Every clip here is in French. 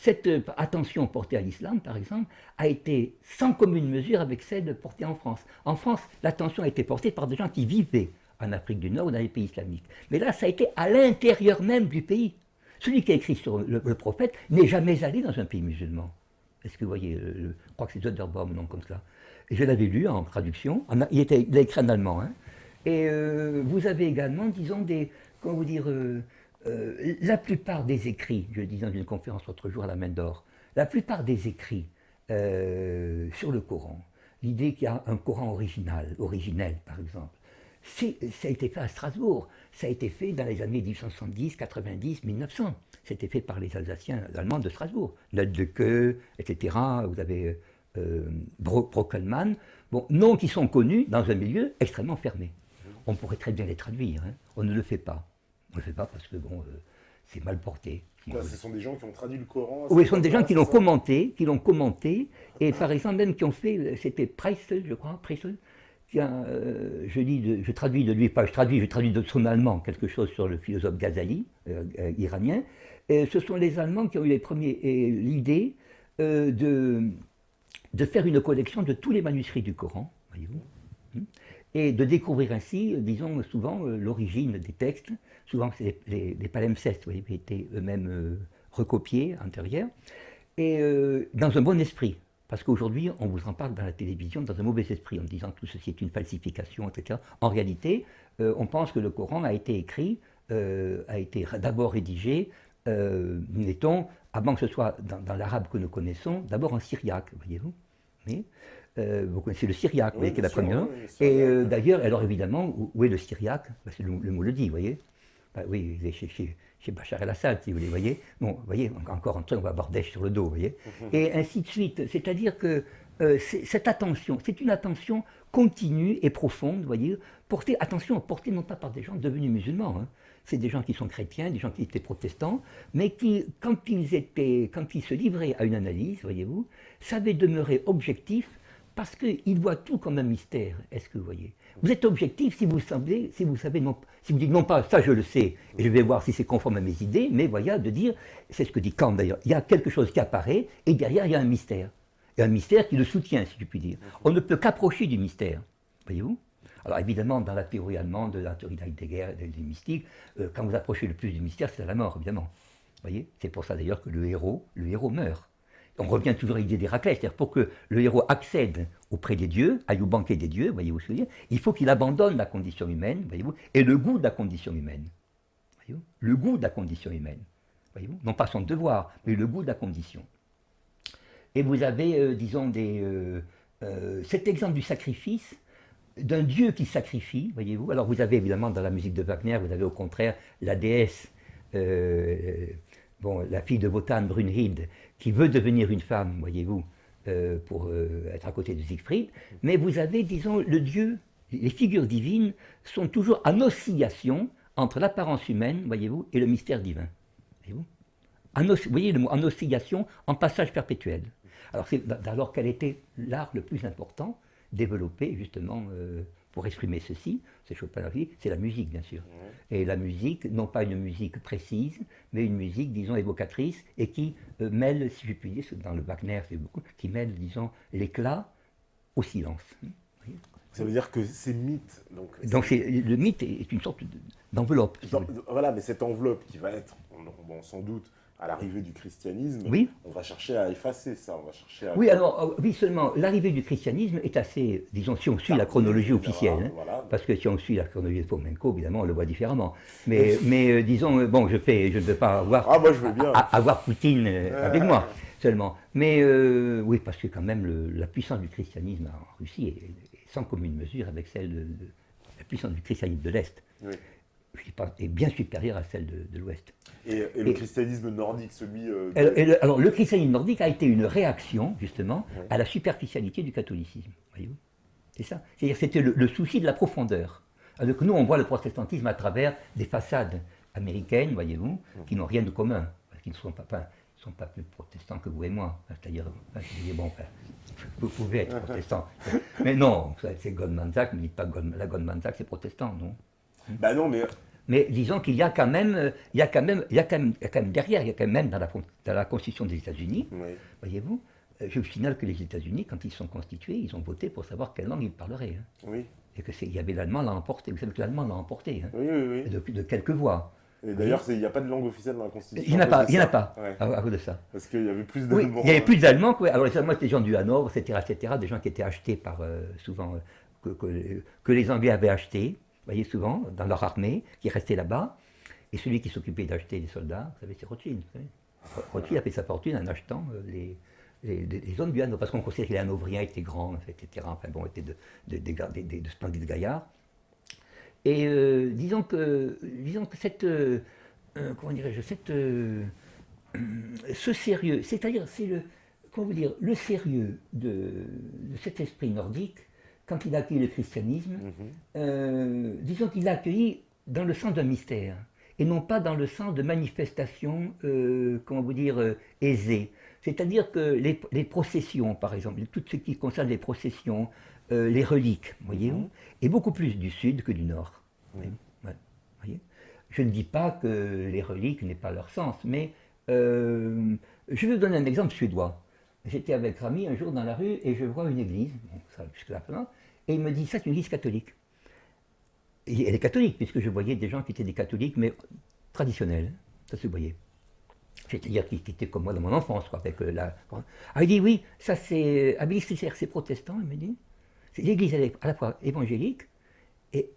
cette attention portée à l'islam, par exemple, a été sans commune mesure avec celle portée en France. En France, l'attention a été portée par des gens qui vivaient en Afrique du Nord ou dans les pays islamiques. Mais là, ça a été à l'intérieur même du pays. Celui qui a écrit sur le prophète n'est jamais allé dans un pays musulman. Est-ce que vous voyez, je crois que c'est Zoderbaum, non, comme cela. Et je l'avais lu en traduction, il a écrit en allemand. Hein. Et vous avez également, disons, comment vous dire, la plupart des écrits, je le disais dans une conférence l'autre jour à la Main d'Or, la plupart des écrits sur le Coran, l'idée qu'il y a un Coran originel par exemple, ça a été fait à Strasbourg, ça a été fait dans les années 1870, 90, 1900. C'était fait par les Alsaciens allemands de Strasbourg, Nöldeke, etc. Vous avez Brockelmann, bon, noms qui sont connus dans un milieu extrêmement fermé. On pourrait très bien les traduire, hein. On ne le fait pas. On ne le fait pas parce que bon, c'est mal porté. Quoi, ce sont des gens qui ont traduit le Coran. Oui, ce sont des gens qui l'ont commenté, et par exemple même qui ont fait, c'était Preissel, je crois, Preissel, qui a, je traduis de lui, pas je traduis de son allemand quelque chose sur le philosophe Ghazali, iranien. Et ce sont les Allemands qui ont eu les premiers l'idée de faire une collection de tous les manuscrits du Coran, voyez-vous, et de découvrir ainsi, disons souvent, l'origine des textes. Souvent, c'est les palimpsestes, vous voyez, qui étaient eux-mêmes recopiés à l'intérieur, et dans un bon esprit. Parce qu'aujourd'hui, on vous en parle dans la télévision dans un mauvais esprit, en disant que tout ceci est une falsification, etc. En réalité, on pense que le Coran a été écrit, a été d'abord rédigé, mettons, avant que ce soit dans l'arabe que nous connaissons, d'abord en syriaque, voyez-vous. Oui. Vous connaissez le syriaque, oui, qui est la première. Oui, et d'ailleurs, alors évidemment, où est le syriaque? Ben, le mot le dit, vous voyez. Ben, oui, il est chez Bachar el-Assad, si vous voulez. Bon, vous voyez, encore un truc, on va avoir Daesh sur le dos, vous voyez. Et ainsi de suite. C'est-à-dire que cette attention, c'est une attention continue et profonde, vous voyez, portée non pas par des gens devenus musulmans, hein. C'est des gens qui sont chrétiens, des gens qui étaient protestants, mais qui, quand ils se livraient à une analyse, voyez-vous, savaient demeurer objectifs parce qu'ils voient tout comme un mystère. Est-ce que vous voyez? Vous êtes objectif si vous savez, non, si vous dites non pas ça je le sais, et je vais voir si c'est conforme à mes idées, mais voilà, de dire, c'est ce que dit Kant d'ailleurs, il y a quelque chose qui apparaît, et derrière il y a un mystère. Et un mystère qui le soutient, si je puis dire. On ne peut qu'approcher du mystère, voyez-vous? Alors évidemment, dans la théorie allemande, dans la théorie d'Heidegger, des mystiques, quand vous approchez le plus du mystère, c'est à la mort, évidemment. Voyez, c'est pour ça d'ailleurs que le héros meurt. On revient toujours à l'idée d'Héraclès, c'est-à-dire pour que le héros accède auprès des dieux, aille au banquet des dieux, voyez-vous ce que je veux dire, il faut qu'il abandonne la condition humaine, voyez-vous, et le goût de la condition humaine. Voyez-vous, le goût de la condition humaine. Voyez-vous, non pas son devoir, mais le goût de la condition. Et vous avez, disons, cet exemple du sacrifice, d'un dieu qui sacrifie, voyez-vous. Alors vous avez évidemment dans la musique de Wagner, vous avez au contraire la déesse, la fille de Wotan, Brunhild, qui veut devenir une femme, voyez-vous, pour être à côté de Siegfried. Mais vous avez, disons, le dieu, les figures divines sont toujours en oscillation entre l'apparence humaine, voyez-vous, et le mystère divin. Voyez-vous, vous voyez le mot en oscillation, en passage perpétuel. Alors quel était l'art le plus important développé justement pour exprimer ceci, c'est Chopin, c'est la musique bien sûr. Et la musique, non pas une musique précise, mais une musique, disons, évocatrice, et qui mêle, si je puis dire, dans le Wagner c'est beaucoup, qui mêle, disons, l'éclat au silence. Ça veut dire que ces mythes... Donc le mythe est une sorte d'enveloppe. Voilà, mais cette enveloppe qui va être, sans doute, à l'arrivée du christianisme, oui. On va chercher à effacer ça, on va chercher à... Oui, alors, oui, seulement, l'arrivée du christianisme est assez, disons, si on suit la chronologie officielle, hein, voilà. Parce que si on suit la chronologie de Fomenko, évidemment, on le voit différemment. Mais disons, bon, je ne veux pas avoir, moi, je veux bien. Avoir Poutine avec moi, seulement. Mais oui, parce que quand même, la puissance du christianisme en Russie est sans commune mesure avec celle de la puissance du christianisme de l'Est. Oui. Est bien supérieure à celle de l'Ouest. Et le christianisme nordique, celui... Alors, le christianisme nordique a été une réaction, justement, à la superficialité du catholicisme. Voyez-vous, c'est ça. C'est-à-dire que c'était le souci de la profondeur. Alors que nous, on voit le protestantisme à travers des façades américaines, voyez-vous, qui n'ont rien de commun, parce qu'ils ne sont pas plus protestants que vous et moi. C'est-à-dire, vous pouvez être protestant. Mais non, c'est Goldman Sachs, ne dites pas la Goldman Sachs, c'est protestant, non? Ben non, mais Mais disons qu'il y a quand même, il y a quand même, il y a quand même, il y a quand même derrière, il y a quand même dans la Constitution des États-Unis, Oui. voyez-vous, je vous signale que les États-Unis, quand ils sont constitués, ils ont voté pour savoir quelle langue ils parleraient. Hein. Oui. Et il y avait l'allemand l'a emporté. Vous savez que l'allemand l'a emporté, hein, Oui, oui, oui. de quelques voix. Et d'ailleurs, il n'y a pas de langue officielle dans la Constitution. Il n'y en a pas, il y en a ça. pas, Ouais. à cause de ça. Parce qu'il y avait plus Oui, d'Allemands. il y avait plus d'Allemands. Alors les Allemands étaient des gens du Hanovre, etc., des gens qui étaient achetés par, souvent, que les Anglais avaient achetés, vous voyez, souvent, dans leur armée, qui restaient là-bas. Et celui qui s'occupait d'acheter les soldats, vous savez, c'est Rothschild. Vous savez. Rothschild a fait sa fortune en achetant les zones du Hanovre, parce qu'on considérait que les Hanovriens étaient grands, etc., enfin bon, étaient de splendides gaillards. Et disons que cette, comment dirais-je, ce sérieux, c'est-à-dire, c'est comment vous dire, le sérieux de cet esprit nordique, quand il a accueilli le christianisme, disons qu'il l'a accueilli dans le sens d'un mystère, et non pas dans le sens de manifestations, comment vous dire, aisées. C'est-à-dire que les processions, par exemple, tout ce qui concerne les processions, les reliques, voyez-vous, est beaucoup plus du sud que du nord. Ouais, voyez. Je ne dis pas que les reliques n'aient pas leur sens, mais je vais vous donner un exemple suédois. J'étais avec Rami un jour dans la rue et je vois une église, bon, ça jusque-là, et il me dit, ça c'est une église catholique. Et elle est catholique, puisque je voyais des gens qui étaient des catholiques, mais traditionnels, ça se voyait. C'est-à-dire qui étaient comme moi dans mon enfance, quoi, avec Ah, il dit, oui, ça c'est, c'est protestant, il me dit. C'est l'église elle est à la fois évangélique, et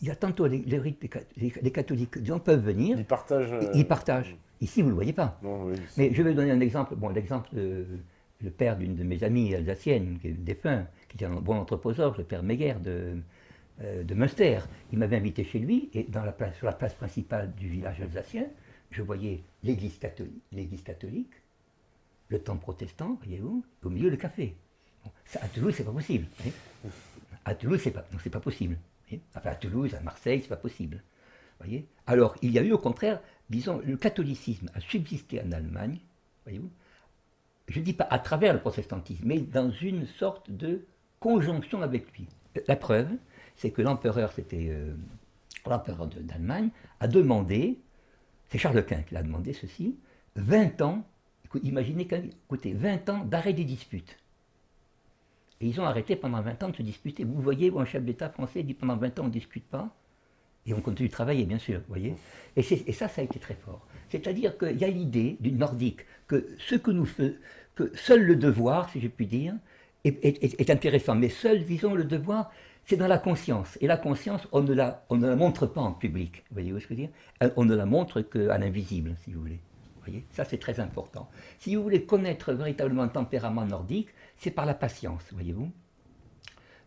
il y a tantôt les catholiques, disons, peuvent venir. Ils partagent. Ils partagent. Ici, vous ne le voyez pas. Non, oui, mais je vais donner un exemple. Bon, l'exemple, le père d'une de mes amies alsaciennes, qui est défunt, qui était un bon anthroposophe, le père Meyer de Münster. Il m'avait invité chez lui, et sur la place principale du village alsacien, je voyais l'église catholique, le temple protestant, voyez-vous, au milieu le café. Bon, ça, à Toulouse, c'est pas possible. Hein. À Toulouse, c'est pas possible. Enfin, à Toulouse, à Marseille, c'est pas possible. Voyez. Alors, il y a eu au contraire, disons, le catholicisme a subsisté en Allemagne, voyez-vous, je ne dis pas à travers le protestantisme, mais dans une sorte de conjonction avec lui. La preuve, c'est que l'empereur, l'empereur d'Allemagne, a demandé, c'est Charles Quint qui l'a demandé ceci, 20 ans, imaginez, écoutez, 20 ans d'arrêt des disputes. Et ils ont arrêté pendant 20 ans de se disputer. Vous voyez où un chef d'État français dit pendant 20 ans on ne discute pas, et on continue de travailler, bien sûr, vous voyez. Et ça a été très fort. C'est-à-dire qu'il y a l'idée d'une nordique que ce que nous faisons, que seul le devoir, si je puis dire, est intéressant. Mais seul, disons, le devoir, c'est dans la conscience. Et la conscience, on ne la montre pas en public, vous voyez où je veux dire. On ne la montre qu'à l'invisible, si vous voulez. Vous voyez, ça c'est très important. Si vous voulez connaître véritablement le tempérament nordique, c'est par la patience, voyez-vous.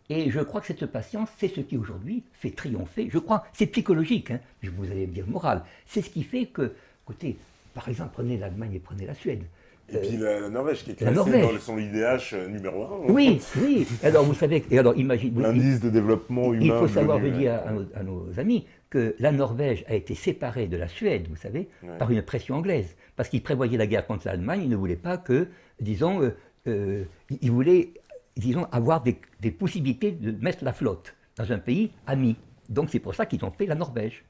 Et je crois que cette patience, c'est ce qui aujourd'hui fait triompher. Je crois, c'est psychologique, hein, vous allez me dire moral. C'est ce qui fait que, écoutez, par exemple, prenez l'Allemagne et prenez la Suède. Et puis la Norvège qui est classée dans son IDH numéro 1. Oui, oui. Alors vous savez, imaginez. L'indice de développement humain. Il faut savoir, je dis à nos amis, que la Norvège a été séparée de la Suède, vous savez, par une pression anglaise. Parce qu'ils prévoyaient la guerre contre l'Allemagne, ils ne voulaient pas que, disons, ils voulaient, disons, avoir des possibilités de mettre la flotte dans un pays ami. Donc c'est pour ça qu'ils ont fait la Norvège.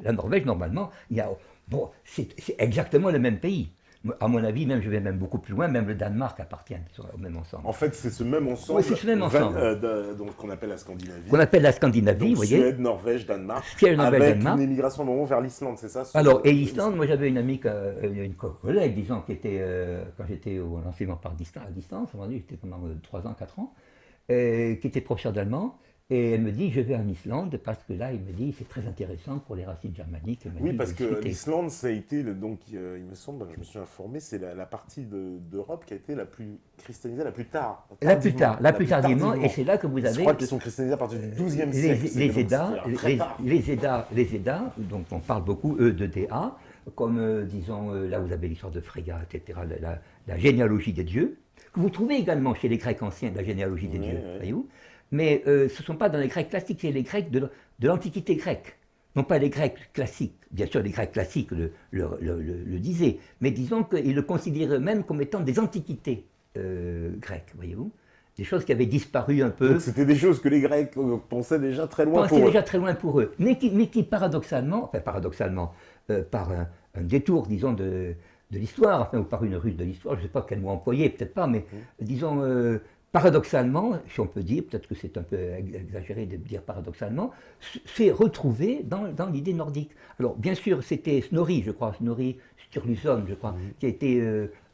La Norvège, normalement, c'est exactement le même pays. À mon avis, je vais même beaucoup plus loin, même le Danemark appartient au même ensemble. En fait, c'est ce même ensemble, oui, c'est ce même ensemble. Donc, qu'on appelle la Scandinavie. Qu'on appelle la Scandinavie, vous voyez. Suède, Norvège, Danemark. Avec une émigration moment vers l'Islande, c'est ça? Alors, et l'Islande, moi j'avais une amie, une collègue, disons, qui était, quand j'étais au l'enseignement à distance, j'étais pendant 3 ans, 4 ans, qui était professeur d'allemand. Et elle me dit, je vais en Islande parce que là, il me dit, c'est très intéressant pour les racines germaniques. Oui, parce que l'Islande, ça a été, donc, il me semble, je me suis informé, c'est la partie d'Europe qui a été la plus christianisée la plus tard. La plus tardivement, et c'est là que vous avez... Je crois qu'ils sont christianisés à partir du XIIe siècle. Les Eddas, dont on parle beaucoup, EDA, comme, disons, là vous avez l'histoire de Freyja, etc., la généalogie des dieux, que vous trouvez également chez les Grecs anciens, la généalogie des dieux, voyez-vous. Mais ce ne sont pas dans les Grecs classiques, c'est les Grecs de l'Antiquité grecque. Non pas les Grecs classiques. Bien sûr, les Grecs classiques le disaient, mais disons qu'ils le considéraient eux-mêmes comme étant des antiquités grecques, voyez-vous. Des choses qui avaient disparu un peu. Donc c'était des choses que les Grecs pensaient déjà très loin pour eux. Déjà très loin pour eux, mais qui paradoxalement, par un détour, disons, de l'histoire, enfin, ou par une ruse de l'histoire, je ne sais pas quel mot employer, peut-être pas, mais disons, paradoxalement, si on peut dire, peut-être que c'est un peu exagéré de dire paradoxalement, s'est retrouvé dans l'idée nordique. Alors, bien sûr, c'était Snorri, je crois, Snorri Sturluson, je crois, qui a été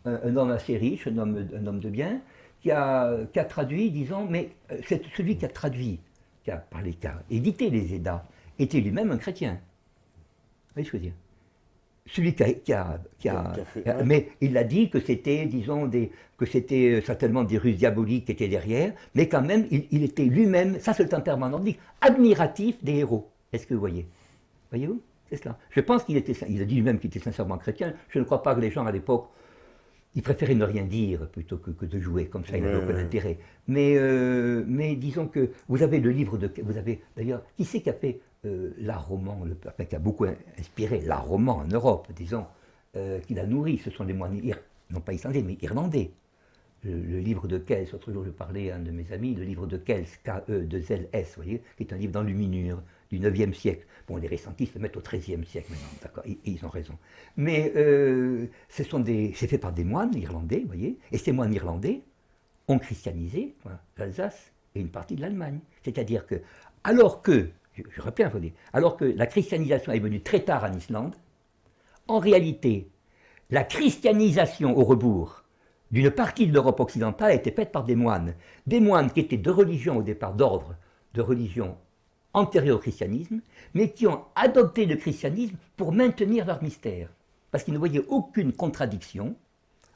un homme assez riche, un homme de bien, qui a traduit, disons, mais c'est celui qui a traduit, qui a édité les Eddas, était lui-même un chrétien. Vous voyez ce que je veux dire? Celui mais il a dit que c'était, disons, que c'était certainement des ruses diaboliques qui étaient derrière, mais quand même, il était lui-même, ça c'est un terme nordique, admiratif des héros. Est-ce que vous voyez? Voyez-vous? C'est cela. Je pense il a dit lui-même qu'il était sincèrement chrétien. Je ne crois pas que les gens à l'époque, ils préféraient ne rien dire plutôt que de jouer, comme ça, il n'y avait aucun intérêt. Mais disons que vous avez le livre de... Vous avez, d'ailleurs, qui c'est qui a fait l'art roman, qui a beaucoup inspiré l'art roman en Europe, disons, qui l'a nourri? Ce sont les moines, non pas islandais, mais irlandais. Le livre de Kels, l'autre jour je parlais à un de mes amis, le livre de Kels, K-E-2-L-S, vous voyez, qui est un livre d'enluminure du 9e siècle. Bon, les récentistes le mettent au 13e siècle maintenant, d'accord, et ils ont raison. Mais c'est fait par des moines irlandais, vous voyez, et ces moines irlandais ont christianisé l'Alsace et une partie de l'Allemagne. C'est-à-dire que, alors que la christianisation est venue très tard en Islande, en réalité, la christianisation au rebours d'une partie de l'Europe occidentale a été faite par des moines qui étaient de religion au départ, d'ordre de religion antérieure au christianisme, mais qui ont adopté le christianisme pour maintenir leur mystère. Parce qu'ils ne voyaient aucune contradiction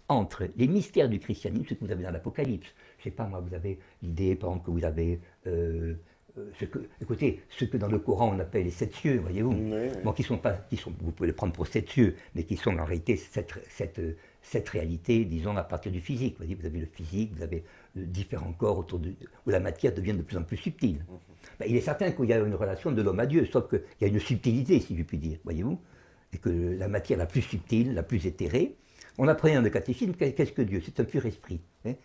entre les mystères du christianisme, ce que vous avez dans l'Apocalypse. Je ne sais pas, moi, vous avez l'idée, par exemple, que vous avez... écoutez, ce que dans le Coran on appelle les 7 cieux, voyez-vous, bon, vous pouvez les prendre pour 7 cieux, mais qui sont en réalité cette réalité, disons, à partir du physique. Vous avez le physique, vous avez différents corps où la matière devient de plus en plus subtile. Ben, il est certain qu'il y a une relation de l'homme à Dieu, sauf qu'il y a une subtilité, si je puis dire, voyez-vous, et que la matière la plus subtile, la plus éthérée, on apprenait dans le catéchisme, qu'est-ce que Dieu? C'est un pur esprit,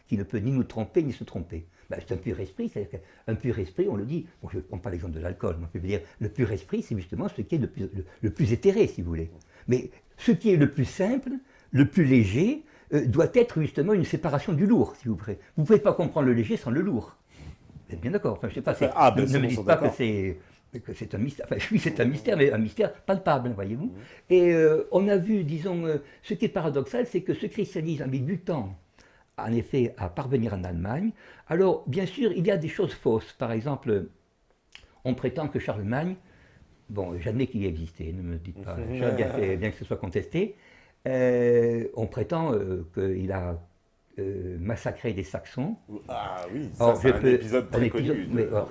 qui ne peut ni nous tromper, ni se tromper. Ben, c'est un pur esprit, c'est-à-dire qu'un pur esprit, on le dit, bon, je ne prends pas l'exemple de l'alcool, mais je veux dire, le pur esprit, c'est justement ce qui est le plus éthéré, si vous voulez. Mais ce qui est le plus simple, le plus léger, doit être justement une séparation du lourd, si vous voulez. Vous ne pouvez pas comprendre le léger sans le lourd. Vous êtes bien d'accord? Enfin, je sais pas, ne me dites pas que c'est un mystère. Enfin, oui, c'est un mystère, mais un mystère palpable, voyez-vous. Et on a vu, disons, ce qui est paradoxal, c'est que ce christianisme a mis du temps, en effet, à parvenir en Allemagne. Alors, bien sûr, il y a des choses fausses. Par exemple, on prétend que Charlemagne, bon, j'admets qu'il y existait, ne me dites pas, bien que ce soit contesté, on prétend qu'il a massacré des Saxons. Ah oui, ça c'est un épisode très connu.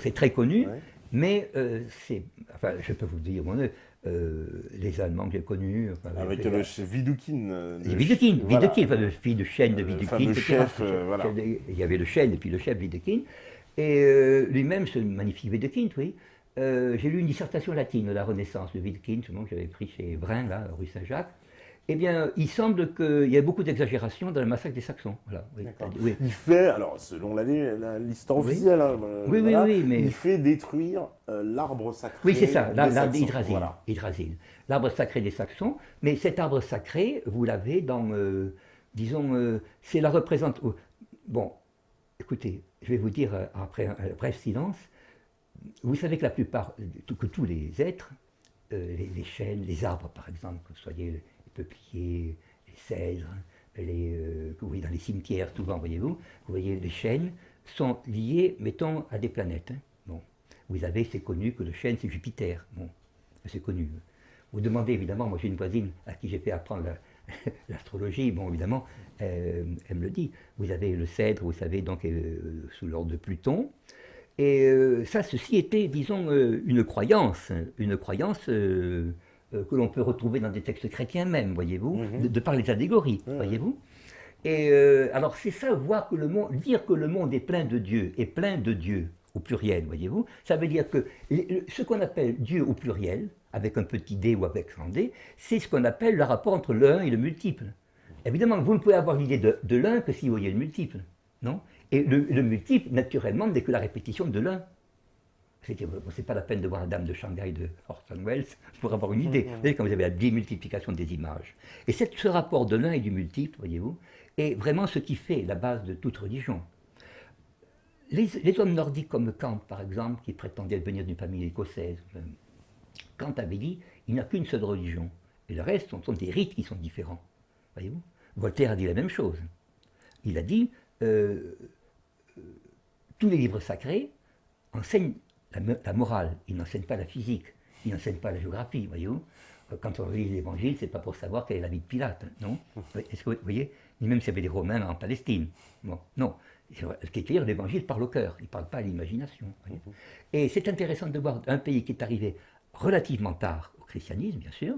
C'est très connu, mais je peux vous dire, les Allemands que j'ai connus... Avec le Widukind. Widukind, le fils de chêne de Widukind. Le chef, voilà. Il y avait le chêne et puis le chef Widukind. Et lui-même, ce magnifique Widukind, oui. J'ai lu une dissertation latine de la Renaissance de Widukind, que j'avais pris chez Vrin, là, rue Saint-Jacques. Eh bien, il semble qu'il y ait beaucoup d'exagération dans le massacre des Saxons. Voilà, oui. Il fait, alors selon l'histoire officielle, mais il fait détruire l'arbre sacré. Oui, c'est ça, l'arbre Yggdrasil. L'arbre sacré des Saxons, mais cet arbre sacré, vous l'avez dans, c'est la représentation. Bon, écoutez, je vais vous dire après un bref silence. Vous savez que la plupart, que tous les êtres, les chênes, les arbres par exemple, que ce soit les peupliers, les cèdres, que vous voyez dans les cimetières souvent, voyez-vous, vous voyez les chênes sont liés, mettons, à des planètes. Bon, vous avez, c'est connu que le chêne c'est Jupiter. Bon, c'est connu. Vous demandez évidemment, moi j'ai une voisine à qui j'ai fait apprendre l'astrologie, bon évidemment, elle me le dit. Vous avez le cèdre, vous savez, donc sous l'ordre de Pluton. Et ceci était, disons, une croyance que l'on peut retrouver dans des textes chrétiens même, voyez-vous, de par les allégories, voyez-vous. Et alors c'est ça, dire que le monde est plein de Dieu au pluriel, voyez-vous, ça veut dire que ce qu'on appelle Dieu au pluriel, avec un petit d ou avec un d, c'est ce qu'on appelle le rapport entre le un et le multiple. Évidemment, vous ne pouvez avoir l'idée de l'un que si vous voyez le multiple, non? Et le multiple, naturellement, n'est que la répétition de l'un. C'est pas la peine de voir la Dame de Shanghai de Orson Welles pour avoir une idée. Vous voyez, quand vous avez la démultiplication des images. Et ce rapport de l'un et du multiple, voyez-vous, est vraiment ce qui fait la base de toute religion. Les hommes nordiques comme Kant, par exemple, qui prétendaient venir d'une famille écossaise, Kant avait dit il n'y a qu'une seule religion. Et le reste sont des rites qui sont différents. Voyez-vous. Voltaire a dit la même chose. Il a dit tous les livres sacrés enseignent la morale, ils n'enseignent pas la physique, ils n'enseignent pas la géographie, voyez-vous. Quand on lit l'Évangile, c'est pas pour savoir quelle est la vie de Pilate, non? Est-ce que vous voyez? Ni même s'il y avait des Romains en Palestine. Bon, non. Ce qui est clair, l'Évangile parle au cœur, il ne parle pas à l'imagination. Et c'est intéressant de voir un pays qui est arrivé relativement tard au christianisme, bien sûr,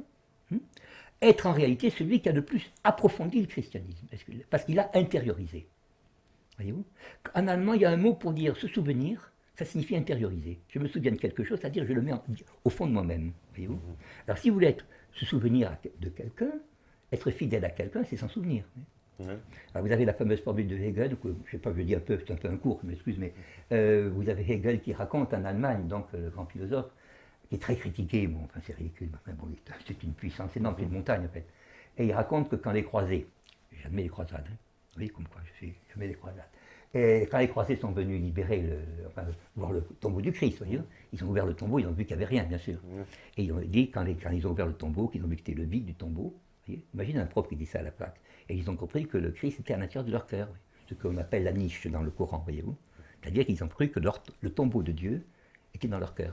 être en réalité celui qui a le plus approfondi le christianisme, parce qu'il a intériorisé. Voyez-vous? En allemand, il y a un mot pour dire se souvenir, ça signifie intérioriser. Je me souviens de quelque chose, c'est-à-dire je le mets au fond de moi-même. Voyez-vous? Alors si vous voulez se souvenir de quelqu'un, être fidèle à quelqu'un, c'est s'en souvenir. Alors vous avez la fameuse formule de Hegel, que, je ne sais pas, je dis un peu, c'est un peu un cours, je m'excuse, mais vous avez Hegel qui raconte en Allemagne, donc le grand philosophe, qui est très critiqué, bon, enfin c'est ridicule, mais bon, c'est une puissance énorme, c'est une montagne en fait. Et il raconte que quand les croisés, jamais les croisades, hein, vous voyez comme quoi je fais jamais les croisades, et quand les croisés sont venus libérer, voir le tombeau du Christ, voyez, ils ont ouvert le tombeau, ils ont vu qu'il n'y avait rien, bien sûr. Et ils ont dit, quand ils ont ouvert le tombeau, qu'ils ont vu que c'était le vide du tombeau, voyez, imagine un prof qui dit ça à la plaque. Et ils ont compris que le Christ était à l'intérieur de leur cœur, ce qu'on appelle la niche dans le Coran, voyez-vous. C'est-à-dire qu'ils ont cru que le tombeau de Dieu était dans leur cœur.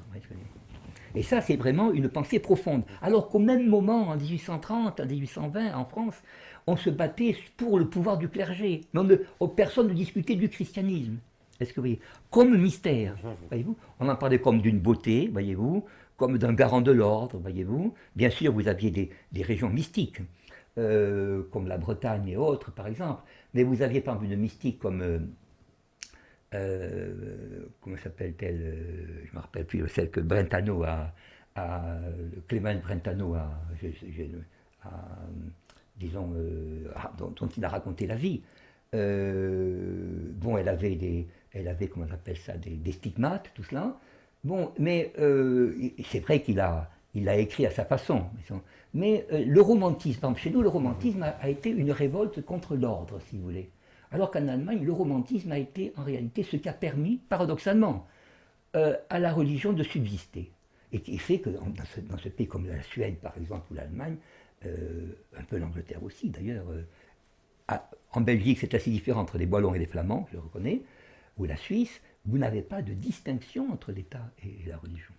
Et ça, c'est vraiment une pensée profonde. Alors qu'au même moment, en 1830, en 1820, en France, on se battait pour le pouvoir du clergé. Mais personne ne discutait du christianisme. Est-ce que vous voyez? Comme mystère, voyez-vous. On en parlait comme d'une beauté, voyez-vous, comme d'un garant de l'ordre, voyez-vous. Bien sûr, vous aviez des régions mystiques. Comme la Bretagne et autres, par exemple. Mais vous aviez par exemple une mystique comme, comment s'appelle-t-elle, je ne me rappelle plus, celle que Brentano Clément Brentano disons, dont il a raconté la vie. Bon, elle avait, comment on appelle ça, des stigmates, tout cela. Bon, mais c'est vrai qu'il a écrit à sa façon. Mais le romantisme, par exemple, chez nous, le romantisme a été une révolte contre l'ordre, si vous voulez. Alors qu'en Allemagne, le romantisme a été en réalité ce qui a permis, paradoxalement, à la religion de subsister. Et qui fait que dans ce pays comme la Suède, par exemple, ou l'Allemagne, un peu l'Angleterre aussi d'ailleurs, en Belgique c'est assez différent entre les Wallons et les Flamands, je le reconnais, ou la Suisse, vous n'avez pas de distinction entre l'État et la religion.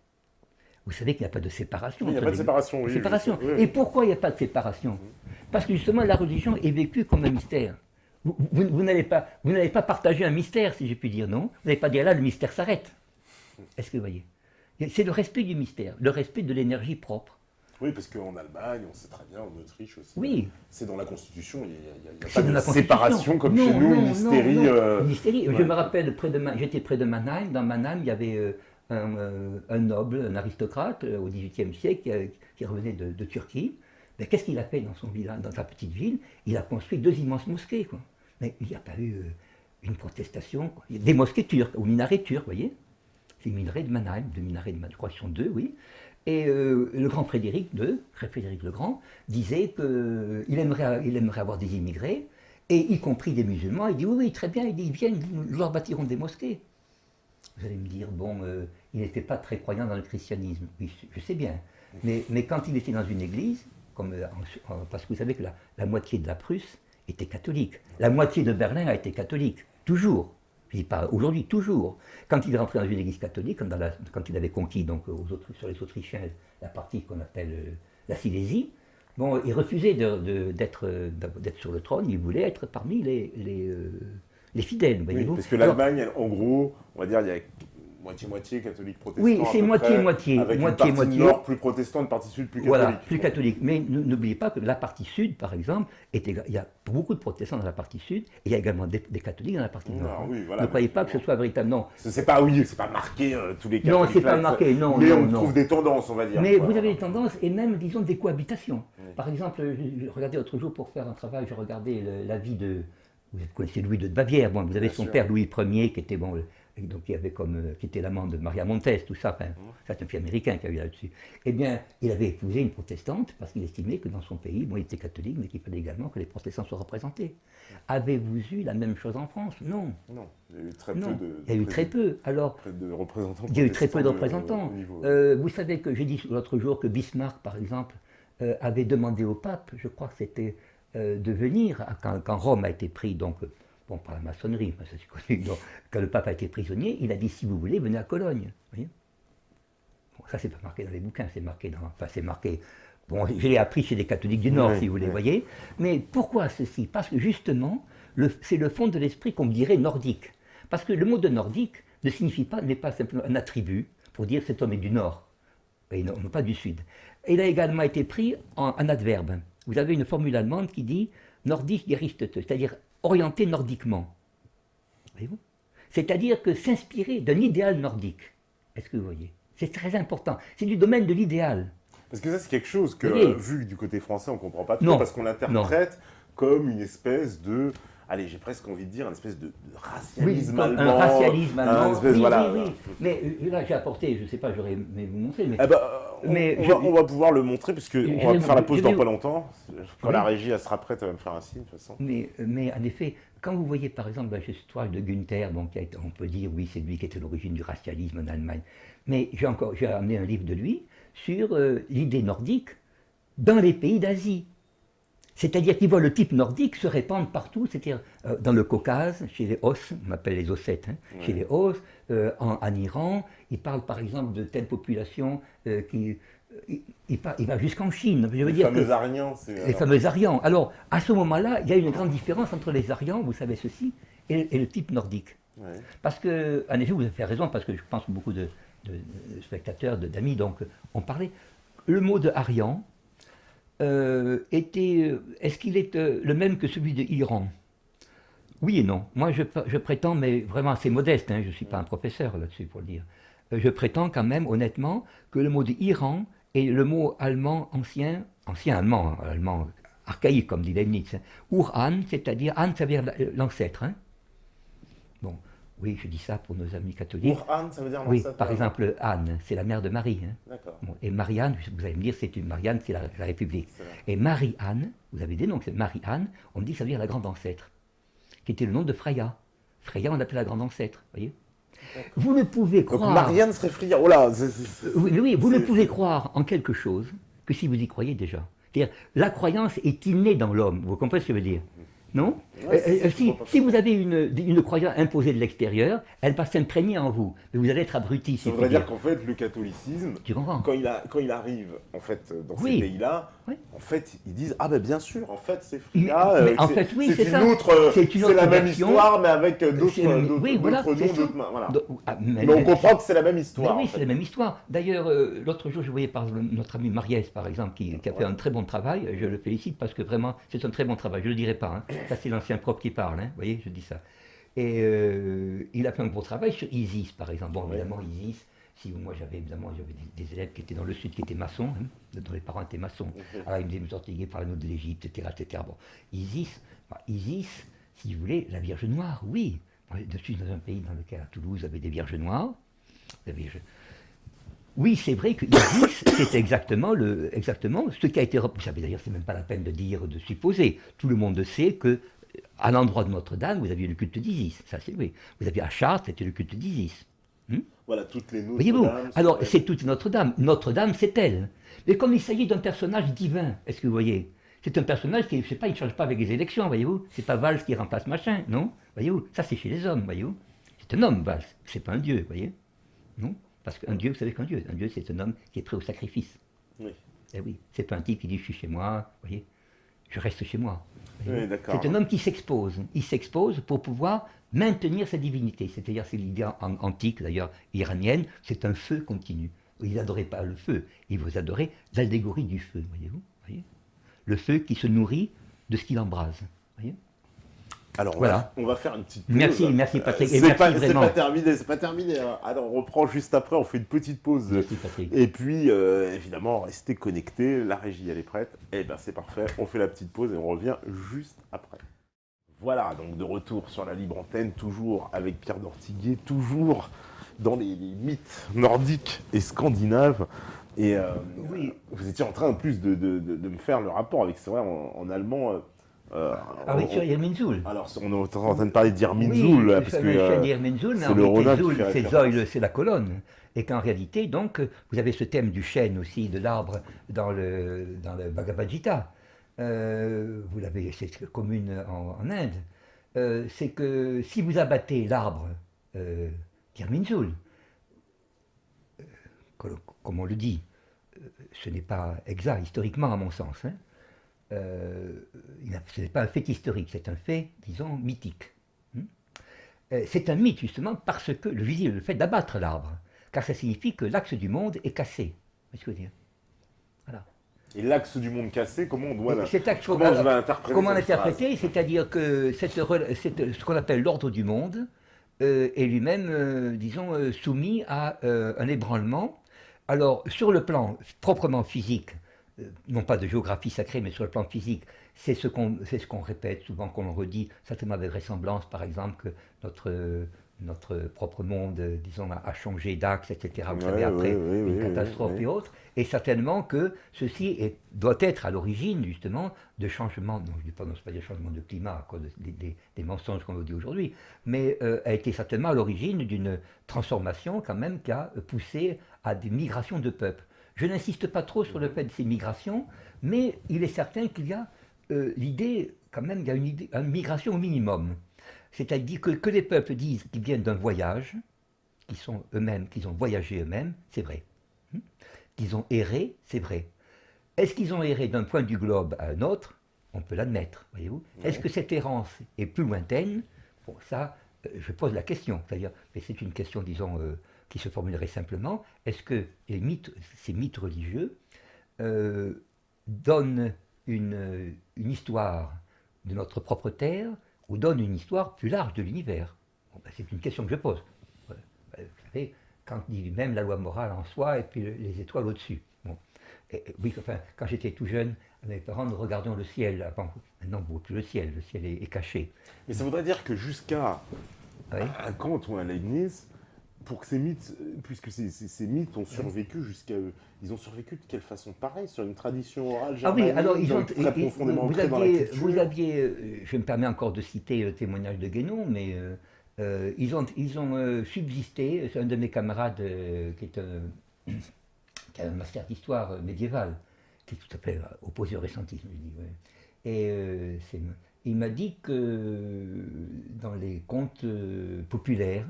Vous savez qu'il n'y a pas de séparation. Il n'y a pas de séparation, oui. Séparation. Et pourquoi il n'y a pas de séparation? Parce que justement, la religion est vécue comme un mystère. Vous n'allez pas partager un mystère, si je puis dire, non? Vous n'allez pas dire là, le mystère s'arrête. Est-ce que vous voyez? C'est le respect du mystère, le respect de l'énergie propre. Oui, parce qu'en Allemagne, on sait très bien, en Autriche aussi. Oui. C'est dans la Constitution, il n'y a pas de séparation comme chez nous, une hystérie. Une hystérie. Ouais. Je me rappelle, j'étais près de Mannheim. Dans Mannheim, il y avait un noble, un aristocrate au XVIIIe siècle qui revenait de Turquie. Mais qu'est-ce qu'il a fait dans son village, dans sa petite ville? Il a construit 2 immenses mosquées, quoi. Mais il n'y a pas eu une protestation, quoi. Des mosquées turques, ou minarets turcs, vous voyez? C'est les minarets de Mannheim, je crois qu'ils sont 2, oui. Et le grand Frédéric II, Frédéric le Grand, disait qu'il aimerait avoir des immigrés, et y compris des musulmans. Il dit oui, très bien, ils viennent, nous leur bâtirons des mosquées. Vous allez me dire, bon, il n'était pas très croyant dans le christianisme. Oui, je sais bien. Mais quand il était dans une église, parce que vous savez que la moitié de la Prusse était catholique. La moitié de Berlin a été catholique, toujours. Je ne dis pas aujourd'hui, toujours. Quand il est rentré dans une église catholique, quand il avait conquis donc, sur les Autrichiens la partie qu'on appelle la Silésie, bon, il refusait d'être sur le trône, il voulait être parmi les fidèles. Oui, parce que l'Allemagne, en gros, on va dire, il y a moitié-moitié catholique protestant. Oui, c'est moitié-moitié. Avec une partie nord plus protestante, une partie sud plus catholique. Voilà, plus catholique. Mais n'oubliez pas que la partie sud, par exemple, il y a beaucoup de protestants dans la partie sud, et il y a également des catholiques dans la partie nord. Oui, voilà, ne croyez pas que ce soit véritablement... C'est pas marqué tous les catholiques. Non, c'est pas marqué, non. Mais on trouve des tendances, on va dire. Mais vous avez des tendances, et même, disons, des cohabitations. Oui. Par exemple, je regardais l'autre jour pour faire un travail, je regardais la vie vous connaissez Louis de Bavière, bon, vous avez Bien son sûr. père Louis Ier qui était bon, donc qui était l'amant de Maria Montez, tout ça, enfin, ça c'est un film américain qui a eu là-dessus. Eh bien, il avait épousé une protestante parce qu'il estimait que dans son pays, bon, il était catholique, mais qu'il fallait également que les protestants soient représentés. Avez-vous eu la même chose en France? Non. Non, il y a eu très Non, peu il y a eu très peu. Alors, de représentants. il y a eu très peu de protestants représentants. au niveau. Vous savez que j'ai dit l'autre jour que Bismarck, par exemple, avait demandé au pape, je crois que c'était de venir, quand Rome a été pris, donc, bon, par la maçonnerie, ça c'est connu, donc, quand le pape a été prisonnier, il a dit, si vous voulez, venez à Cologne. Voyez, bon, ça, c'est pas marqué dans les bouquins, c'est marqué dans... Enfin, c'est marqué... Bon, je l'ai appris chez les catholiques du Nord, Oui, si vous voulez, oui. voyez. Mais pourquoi ceci? Parce que justement, c'est le fond de l'esprit qu'on dirait nordique. Parce que le mot de nordique ne signifie pas, n'est pas simplement un attribut pour dire cet homme est du Nord, et non pas du Sud. Il a également été pris en adverbe. Vous avez une formule allemande qui dit nordisch gerichtete, c'est-à-dire orienté nordiquement. Voyez-vous? C'est-à-dire que s'inspirer d'un idéal nordique. Est-ce que vous voyez? C'est très important. C'est du domaine de l'idéal. Parce que ça, c'est quelque chose que, Oui. vu du côté français, on ne comprend pas trop, Non. parce qu'on l'interprète comme une espèce de, allez, j'ai presque envie de dire, une espèce de racialisme comme allemand. un racialisme allemand. Un espèce, Oui, voilà, oui, oui. Mais là, j'ai apporté, je ne sais pas, j'aurais aimé vous montrer, mais Eh ben, Mais on va pouvoir le montrer, puisqu'on va vais faire la vous- pause je vais dans vous- pas longtemps. Quand Oui. la régie elle sera prête, elle va me faire un signe, de toute façon. Mais en effet, quand vous voyez par exemple la histoire de Günther, bon, on peut dire oui, c'est lui qui était l'origine du racialisme en Allemagne. Mais j'ai amené un livre de lui sur l'idée nordique dans les pays d'Asie. C'est-à-dire qu'il voit le type nordique se répandre partout, c'est-à-dire dans le Caucase, chez les Os, on appelle les Ossètes, hein, chez les Os, en Iran. Il parle par exemple de telle population il va jusqu'en Chine. Je veux Les dire fameux que- Aryans, les fameux Aryans. Alors, à ce moment-là, il y a une grande différence entre les Aryans, vous savez ceci, et le type nordique. Ouais. Parce que, en effet, vous avez raison, parce que je pense que beaucoup de spectateurs, d'amis, donc, ont parlé. Le mot de Aryan est-ce qu'il est le même que celui de Iran? Oui et non. Moi, je prétends, mais vraiment assez modeste, hein, je ne suis pas un professeur là-dessus pour le dire. Je prétends quand même, honnêtement, que le mot de Iran est le mot allemand ancien allemand, hein, allemand archaïque, comme dit Leibniz. Hein. Ur-Han, c'est-à-dire, Han, ça veut dire l'ancêtre. Hein. Bon, oui, je dis ça pour nos amis catholiques. Pour-Han, ça veut dire Oui, l'ancêtre, par hein. exemple, Anne, c'est la mère de Marie. Hein. D'accord. Bon, et Marie-Anne, vous allez me dire, Marie-Anne, c'est la République. C'est vrai. Et Marie-Anne, vous avez des noms, c'est Marie-Anne, on dit que ça veut dire la grande ancêtre, qui était le nom de Freya. Freya, on l'appelait la grande ancêtre, voyez. Vous ne pouvez Donc croire... Marianne serait Friard. Oh là, Oui, vous ne c'est- pouvez croire en quelque chose que si vous y croyez déjà. C'est-à-dire, la croyance est innée dans l'homme, vous comprenez ce que je veux dire? Non? Ouais, Si vous avez une croyance imposée de l'extérieur, elle va s'imprégner en vous. Mais vous allez être abruti, si Ça je voudrait puis dire dire. qu'en fait, le catholicisme, Tu comprends? quand il arrive en fait dans Oui. ces pays-là, Oui. en fait, ils disent ah ben bien sûr, en fait c'est Mais Frida. en fait, oui, c'est une ça. autre, C'est une c'est autre la même version. histoire, mais avec d'autres Oui, voilà, noms, c'est ça. d'autres mains. Voilà. Mais Mais on comprend que c'est la même histoire. oui, en c'est fait. la même histoire. D'ailleurs, l'autre jour, je voyais par notre ami Mariès, par exemple, qui a fait un très bon travail. Je le félicite parce que vraiment, c'est un très bon travail. Je ne le dirai pas. Hein. Ça, c'est l'ancien prof qui parle. Hein. Vous voyez, je dis ça. Et il a fait un bon travail sur Isis, par exemple. Bon, évidemment, Isis, moi, j'avais des élèves qui étaient dans le sud, qui étaient maçons, hein, dont les parents étaient maçons. Alors, ils me disaient, M. Ortiguet, parlez-nous de l'Égypte, etc., etc. Bon, Isis, si vous voulez, la Vierge Noire, oui. Je suis dans un pays dans lequel, à Toulouse, il y avait des Vierges Noires. Oui, c'est vrai que Isis, c'est exactement ce qui a été repris. D'ailleurs, c'est même pas la peine de dire, de supposer. Tout le monde sait que, à l'endroit de Notre-Dame, vous aviez le culte d'Isis. Ça, c'est vrai. Vous aviez à Chartres, c'était le culte d'Isis. Voilà, toutes les Voyez-vous? Notre-Dame. Alors, c'est toute Notre-Dame. Notre-Dame, c'est elle. Mais comme il s'agit d'un personnage divin, est-ce que vous voyez? C'est un personnage qui, je sais pas, il ne change pas avec les élections, voyez-vous? C'est pas Valls qui remplace machin, non? Voyez-vous? Ça, c'est chez les hommes, voyez-vous? C'est un homme, Valls. C'est pas un dieu, voyez? Non? Parce qu'un dieu, vous savez qu'un dieu, c'est un homme qui est prêt au sacrifice. Oui. Eh oui, c'est pas un type qui dit je suis chez moi, vous voyez, je reste chez moi. Voyez. Oui, d'accord. C'est un homme qui s'expose. Il s'expose pour pouvoir maintenir sa divinité. C'est-à-dire, c'est l'idée antique, d'ailleurs, iranienne, c'est un feu continu. Ils n'adoraient pas le feu, ils vous adoraient l'allégorie du feu, voyez-vous, voyez. Le feu qui se nourrit de ce qu'il embrase, voyez. Alors, Voilà. on va faire une petite pause. Merci Patrick. Et C'est merci pas vraiment. terminé, c'est pas terminé. Hein. Alors, on reprend juste après, on fait une petite pause. Merci Patrick. Et puis, évidemment, restez connectés. La régie, elle est prête. Eh bien, c'est parfait. On fait la petite pause et on revient juste après. Voilà, donc de retour sur la libre antenne, toujours avec Pierre d'Ortiguet, toujours dans les mythes nordiques et scandinaves. Et Oui. vous étiez en train en plus de me faire le rapport avec, c'est vrai, en allemand. Avec Irminsul. Alors, on est en train de parler Oui, d'Irminsul, le parce fameux chêne que d'Irminsul, mais c'est en le réalité, Ronin qui Zul, fait c'est référence. Zoil, c'est la colonne. Et qu'en réalité, donc, vous avez ce thème du chêne aussi, de l'arbre, dans le Bhagavad Gita. Vous l'avez, c'est commune en Inde. C'est que si vous abattez l'arbre d'Irminsul, comme on le dit, ce n'est pas exact historiquement à mon sens, hein. Ce n'est pas un fait historique, c'est un fait, disons, mythique. C'est un mythe justement parce que le fait d'abattre l'arbre, car ça signifie que l'axe du monde est cassé. Vous voyez ce que je veux dire? Voilà. Et l'axe du monde cassé, comment on doit Cet axe, comment je vais interpréter comment cette phrase? l'interpréter? C'est-à-dire que ce qu'on appelle l'ordre du monde est lui-même, disons, soumis à un ébranlement. Alors, sur le plan proprement physique, non pas de géographie sacrée, mais sur le plan physique, c'est ce qu'on répète souvent, qu'on redit, certainement avec vraisemblance, par exemple, que notre propre monde, disons, a changé d'axe, etc. Vous savez, après une catastrophe et autres. Et certainement que ceci doit être à l'origine, justement, de changements, non, je ne dis pas, non, c'est pas des changements de climat à cause des mensonges qu'on nous dit aujourd'hui, mais a été certainement à l'origine d'une transformation, quand même, qui a poussé à des migrations de peuples. Je n'insiste pas trop sur le fait de ces migrations, mais il est certain qu'il y a l'idée, quand même, il y a une migration au minimum. C'est-à-dire que les peuples disent qu'ils viennent d'un voyage, qu'ils sont eux-mêmes, qu'ils ont voyagé eux-mêmes, c'est vrai. Qu'ils ont erré, c'est vrai. Est-ce qu'ils ont erré d'un point du globe à un autre? On peut l'admettre, voyez-vous. Ouais. Est-ce que cette errance est plus lointaine? Bon, ça, je pose la question. C'est-à-dire, mais c'est une question, disons, qui se formulerait simplement. Est-ce que ces mythes religieux donnent une histoire de notre propre terre ou donnent une histoire plus large de l'univers? Bon, ben, c'est une question que je pose. Vous savez, quand on dit même la loi morale en soi et puis les étoiles au-dessus. Bon. Oui, enfin, quand j'étais tout jeune, mes parents, nous regardions le ciel. Avant, maintenant, on ne voit plus le ciel est caché. Mais ça voudrait dire que jusqu'à oui. à Kant ou à Leibniz, pour que ces mythes, puisque ces mythes ont survécu jusqu'à eux, ils ont survécu de quelle façon? Pareil, sur une tradition orale germanique, ah oui, alors très profondément ancrée dans la culture. Vous aviez, je me permets encore de citer le témoignage de Guénon, mais ils ont subsisté. C'est un de mes camarades qui a un master d'histoire médiévale, qui est tout à fait opposé au récentisme, je dis. Ouais. Et il m'a dit que dans les contes populaires,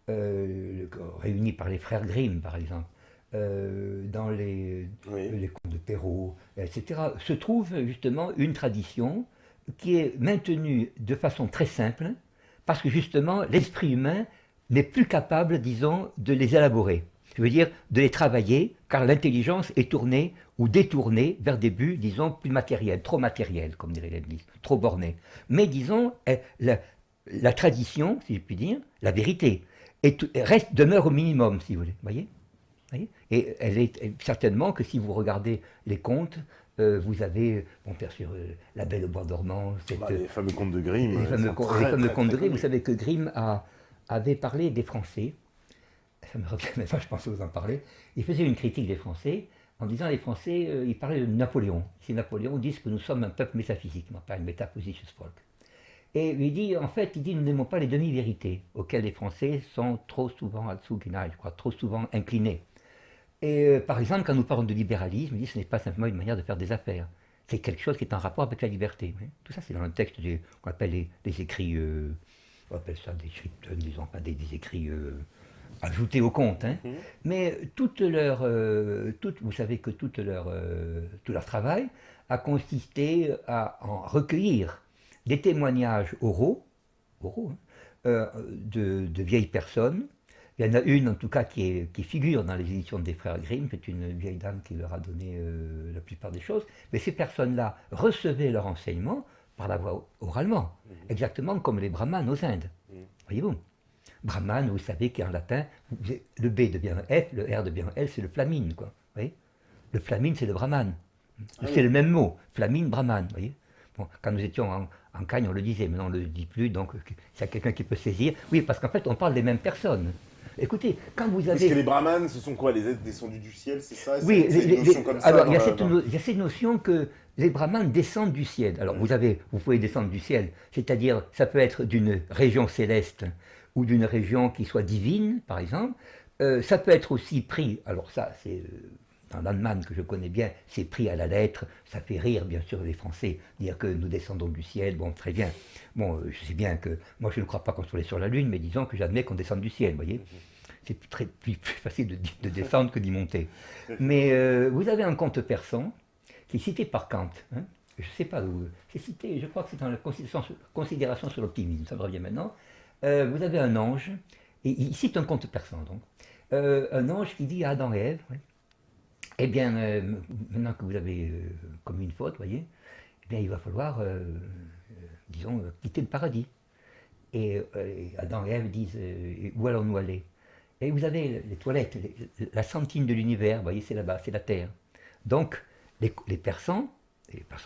réunis par les frères Grimm, par exemple, dans les contes de Perrault, etc., se trouve justement une tradition qui est maintenue de façon très simple, parce que justement l'esprit humain n'est plus capable, disons, de les élaborer. Je veux dire, de les travailler, car l'intelligence est tournée ou détournée vers des buts, disons, plus matériels, trop matériels, comme dirait Leibniz, trop bornés. Mais disons, la tradition, si je puis dire, la vérité, demeure au minimum, si vous voulez. Et elle est certainement que si vous regardez les contes, vous avez, bon, bien sûr, La Belle au bois dormant. Les fameux contes de Grimm. Les fameux contes de Grimm. Vous savez que Grimm avait parlé des Français. Ça me revient même pas, je pense vous en parler. Il faisait une critique des Français en disant les Français, il parlait de Napoléon. Si Napoléon dit que nous sommes un peuple métaphysique, non pas un métaphysisches Volk. Et il dit, en fait, nous n'aimons pas les demi-vérités, auxquelles les Français sont trop souvent, je crois, trop souvent inclinés. Et par exemple, quand nous parlons de libéralisme, il dit que ce n'est pas simplement une manière de faire des affaires. C'est quelque chose qui est en rapport avec la liberté. Tout ça, c'est dans le texte qu'on appelle les écrits, on appelle ça des scriptums, disons, pas des écrits ajoutés au compte. Mais vous savez que tout leur travail a consisté à en recueillir des témoignages oraux de vieilles personnes. Il y en a une en tout cas qui figure dans les éditions des frères Grimm, c'est une vieille dame qui leur a donné la plupart des choses, mais ces personnes-là recevaient leur enseignement par la voie oralement, exactement comme les brahmanes aux Indes. Voyez-vous, brahman, vous savez qu'en latin, le B devient un F, le R devient un L, c'est le flamine, quoi. Voyez, le flamine, c'est le brahman. C'est le même mot, flamine, brahman, voyez. Bon, quand nous étions En Cagne, on le disait, maintenant on ne le dit plus, donc s'il y a quelqu'un qui peut saisir. Oui, parce qu'en fait, on parle des mêmes personnes. Écoutez, quand vous avez... Est-ce que les brahmanes, ce sont quoi, les êtres descendus du ciel, c'est ça? Oui, c'est une notion comme ça alors il y a cette notion que les brahmanes descendent du ciel. Alors vous pouvez descendre du ciel, c'est-à-dire ça peut être d'une région céleste ou d'une région qui soit divine, par exemple. Ça peut être aussi pris, alors ça c'est dans l'Allemagne que je connais bien, c'est pris à la lettre, ça fait rire bien sûr les Français, dire que nous descendons du ciel, bon très bien. Bon, je sais bien que, moi je ne crois pas qu'on soit allé sur la Lune, mais disons que j'admets qu'on descende du ciel, vous voyez. C'est plus facile de descendre que d'y monter. Mais vous avez un conte persan qui est cité par Kant. Hein, je ne sais pas où. C'est cité, je crois que c'est dans la considération sur l'optimisme, ça me revient maintenant. Vous avez un ange, et il cite un conte persan donc. Un ange qui dit à Adam et Ève, ouais, eh bien, maintenant que vous avez commis une faute, voyez, eh bien, il va falloir, disons, quitter le paradis. Et Adam et Ève disent, où allons-nous aller? Et vous avez les toilettes, la sentine de l'univers, vous voyez, c'est là-bas, c'est la terre. Donc, les Persans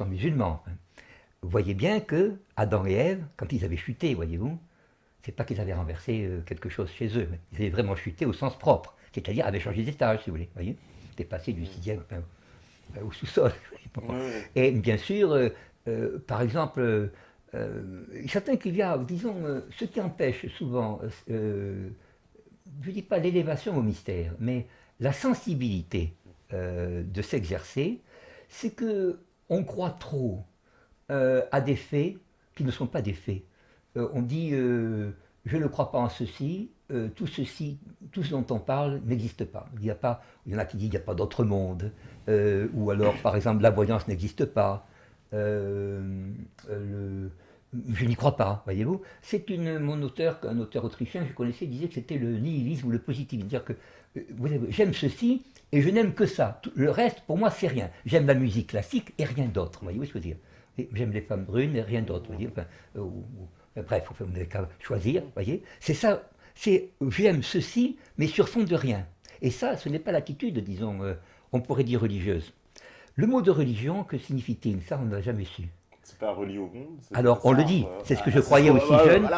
musulmans, hein, voyaient bien que Adam et Ève, quand ils avaient chuté, voyez-vous, c'est pas qu'ils avaient renversé quelque chose chez eux, mais ils avaient vraiment chuté au sens propre, c'est-à-dire avaient changé d'étage, si vous voulez, voyez. C'était passé du sixième au sous-sol. Et bien sûr, par exemple, certains qu'il y a, disons, ce qui empêche souvent, je ne dis pas l'élévation au mystère, mais la sensibilité de s'exercer, c'est qu'on croit trop à des faits qui ne sont pas des faits. On dit je ne crois pas en ceci, tout ce dont on parle n'existe pas. Il y en a qui disent qu'il n'y a pas d'autre monde, ou alors par exemple la voyance n'existe pas. Je n'y crois pas, voyez-vous. C'est un auteur autrichien que je connaissais, disait que c'était le nihilisme ou le positivisme. C'est-à-dire que j'aime ceci et je n'aime que ça. Le reste, pour moi, c'est rien. J'aime la musique classique et rien d'autre, voyez-vous ce que je veux dire. J'aime les femmes brunes et rien d'autre, voyez. Enfin, bref, on n'a qu'à choisir, voyez. C'est ça, j'aime ceci, mais sur fond de rien. Et ça, ce n'est pas l'attitude, disons, on pourrait dire religieuse. Le mot de religion, que signifie-t-il? Ça, on ne l'a jamais su. C'est pas relié au monde. Alors, on le dit, c'est ce que je croyais aussi jeune.